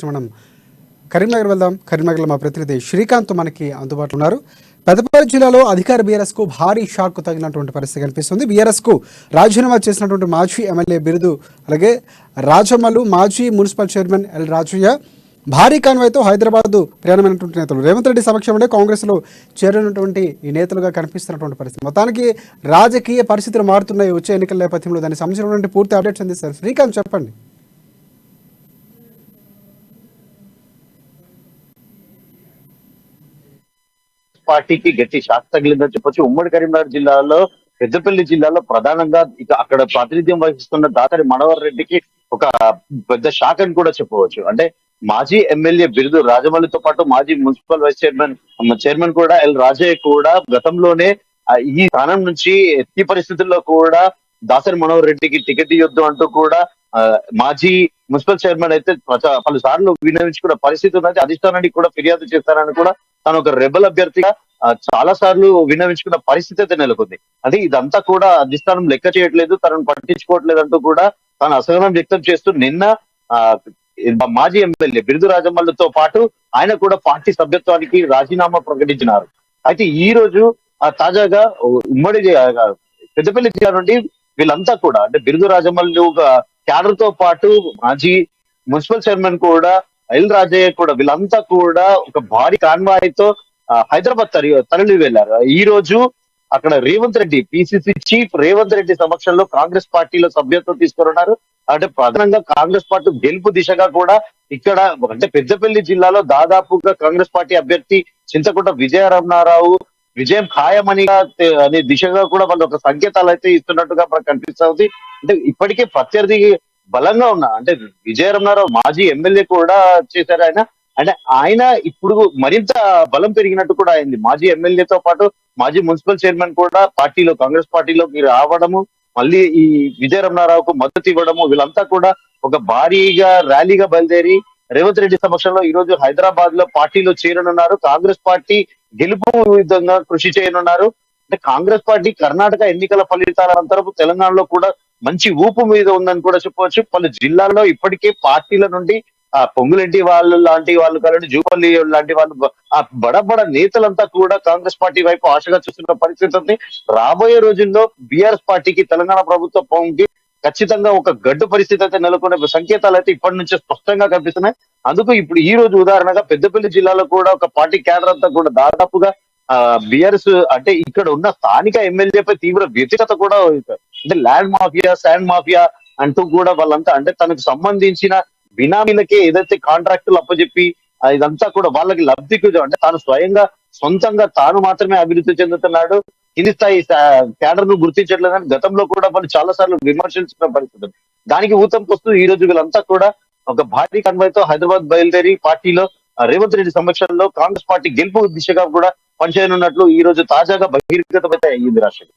తక్షణం మనం కరీంనగర్ వెళ్దాం. కరీంనగర్లో మా ప్రతినిధి శ్రీకాంత్ మనకి అందుబాటులో ఉన్నారు. పెద్దపల్లి జిల్లాలో అధికార బీఆర్ఎస్ కు భారీ షాక్ తగినటువంటి పరిస్థితి కనిపిస్తుంది. బీఆర్ఎస్ కు రాజీనామా చేసినటువంటి మాజీ ఎమ్మెల్యే బిరుదు, అలాగే రాజమల్లు మాజీ మున్సిపల్ చైర్మన్ ఎల్ రాజయ్య భారీ కాన్వాయ్తో హైదరాబాద్ ప్రయాణమైనటువంటి నేతలు రేవంత్ రెడ్డి సమక్షంలో కాంగ్రెస్లో చేరినటువంటి ఈ నేతలుగా కనిపిస్తున్నటువంటి పరిస్థితి. మొత్తానికి రాజకీయ పరిస్థితులు మారుతున్నాయి వచ్చే ఎన్నికల నేపథ్యంలో. దానికి సంబంధించినటువంటి పూర్తి అప్డేట్స్ అందిస్తారు. శ్రీకాంత్, చెప్పండి. పార్టీకి గట్టి షాక్ తగిలిందని చెప్పొచ్చు. ఉమ్మడి కరీంనగర్ జిల్లాలో, పెద్దపల్లి జిల్లాలో ప్రధానంగా ఇక అక్కడ ప్రాతినిధ్యం వహిస్తున్న దాసరి మనోహర్ రెడ్డికి ఒక పెద్ద షాక్ అని కూడా చెప్పవచ్చు. అంటే మాజీ ఎమ్మెల్యే బిరుదు రాజమౌళితో పాటు మాజీ మున్సిపల్ వైస్ చైర్మన్ కూడా ఎల్ రాజయ్య కూడా గతంలోనే ఈ స్థానం నుంచి ఎట్టి పరిస్థితుల్లో కూడా దాసరి మనోహర్ రెడ్డికి టికెట్ ఇవ్వద్దు అంటూ కూడా మాజీ మున్సిపల్ చైర్మన్ అయితే పలు సార్లు విన్నవించుకున్న పరిస్థితి ఉన్నది. అధిష్టానానికి కూడా ఫిర్యాదు చేస్తారని కూడా తను ఒక రెబల్ అభ్యర్థిగా చాలా సార్లు విన్నవించుకున్న పరిస్థితి అయితే నెలకొంది. అంటే ఇదంతా కూడా అధిష్టానం లెక్క చేయట్లేదు, తనను పట్టించుకోవట్లేదు అంటూ కూడా తాను అసహనం వ్యక్తం చేస్తూ నిన్న మాజీ ఎమ్మెల్యే బిరుదు రాజమల్లుతో పాటు ఆయన కూడా పార్టీ సభ్యత్వానికి రాజీనామా ప్రకటించినారు. అయితే ఈ రోజు తాజాగా ఉమ్మడి పెద్దపల్లి జిల్లా నుండి వీళ్ళంతా కూడా అంటే బిరుదు రాజమల్లు క్యాడర్ తో పాటు మాజీ మున్సిపల్ చైర్మన్ కూడా ఎల్ రాజయ్య కూడా వీళ్ళంతా కూడా ఒక భారీ కాన్వాయ్ తో హైదరాబాద్ తరలి వెళ్లారు. ఈ రోజు అక్కడ రేవంత్ రెడ్డి, పిసిసి చీఫ్ రేవంత్ రెడ్డి సమక్షంలో కాంగ్రెస్ పార్టీలో సభ్యత్వం తీసుకున్నారు. అంటే ప్రధానంగా కాంగ్రెస్ పార్టీ గెలుపు దిశగా కూడా ఇక్కడ అంటే పెద్దపల్లి జిల్లాలో దాదాపుగా కాంగ్రెస్ పార్టీ అభ్యర్థి చింతకుంట విజయరమణారావు విజయం ఖాయమని అనే దిశగా కూడా వాళ్ళు ఒక సంకేతాలు అయితే ఇస్తున్నట్టుగా మనకు కనిపిస్తుంది. అంటే ఇప్పటికే ప్రత్యర్థి బలంగా ఉన్నా అంటే విజయరమణారావు మాజీ ఎమ్మెల్యే కూడా చేశారు ఆయన. అంటే ఆయన ఇప్పుడు మరింత బలం పెరిగినట్టు కూడా అయింది. మాజీ ఎమ్మెల్యేతో పాటు మాజీ మున్సిపల్ చైర్మన్ కూడా పార్టీలో కాంగ్రెస్ పార్టీలోకి రావడము, మళ్ళీ ఈ విజయరమణారావుకు మద్దతు ఇవ్వడము, వీళ్ళంతా కూడా ఒక భారీగా ర్యాలీగా బయలుదేరి రేవంత్ రెడ్డి సమక్షంలో ఈ రోజు హైదరాబాద్ లో పార్టీలో చేరనున్నారు. కాంగ్రెస్ పార్టీ గెలుపు విధంగా కృషి చేయనున్నారు. అంటే కాంగ్రెస్ పార్టీ కర్ణాటక ఎన్నికల ఫలితాల అనంతరం తెలంగాణలో కూడా మంచి ఊపు మీద ఉందని కూడా చెప్పవచ్చు. పలు జిల్లాల్లో ఇప్పటికే పార్టీల నుండి పొంగులెంటి వాళ్ళు లాంటి వాళ్ళు కానీ జూపల్లి లాంటి వాళ్ళు ఆ బడబడ నేతలంతా కూడా కాంగ్రెస్ పార్టీ వైపు ఆశగా చూస్తున్న పరిస్థితి ఉంది. రాబోయే రోజుల్లో బీఆర్ఎస్ పార్టీకి తెలంగాణ ప్రభుత్వం ఖచ్చితంగా ఒక గడ్డు పరిస్థితి అయితే నెలకొనే సంకేతాలు అయితే ఇప్పటి నుంచే స్పష్టంగా కనిపిస్తున్నాయి. అందుకు ఇప్పుడు ఈ రోజు ఉదాహరణగా పెద్దపల్లి జిల్లాలో కూడా ఒక పార్టీ క్యాడర్ అంతా కూడా దాదాపుగా బీఆర్ఎస్ అంటే ఇక్కడ ఉన్న స్థానిక ఎమ్మెల్యేపై తీవ్ర వ్యతిరేకత కూడా అంటే ల్యాండ్ మాఫియా, శాండ్ మాఫియా అంటూ కూడా వాళ్ళంతా అంటే తనకు సంబంధించిన బినామీలకే ఏదైతే కాంట్రాక్టులు అప్పచెప్పి ఇదంతా కూడా వాళ్ళకి లబ్ధికి అంటే తాను స్వయంగా సొంతంగా తాను మాత్రమే అభివృద్ధి చెందుతున్నాడు, కింది స్థాయి క్యాడర్ ను గుర్తించట్లేదని గతంలో కూడా వాళ్ళు చాలా సార్లు విమర్శించిన పరిస్థితి. దానికి ఊతంకొస్తూ ఈ రోజు వీళ్ళంతా కూడా ఒక భారీ కన్వాయ్ తో హైదరాబాద్ బయలుదేరి పార్టీలో రేవంత్ రెడ్డి సమక్షంలో కాంగ్రెస్ పార్టీ గెలుపు దిశగా కూడా పనిచేయనున్నట్లు ఈ రోజు తాజాగా బహిర్గతమైతే అయ్యింది. రాష్ట్రం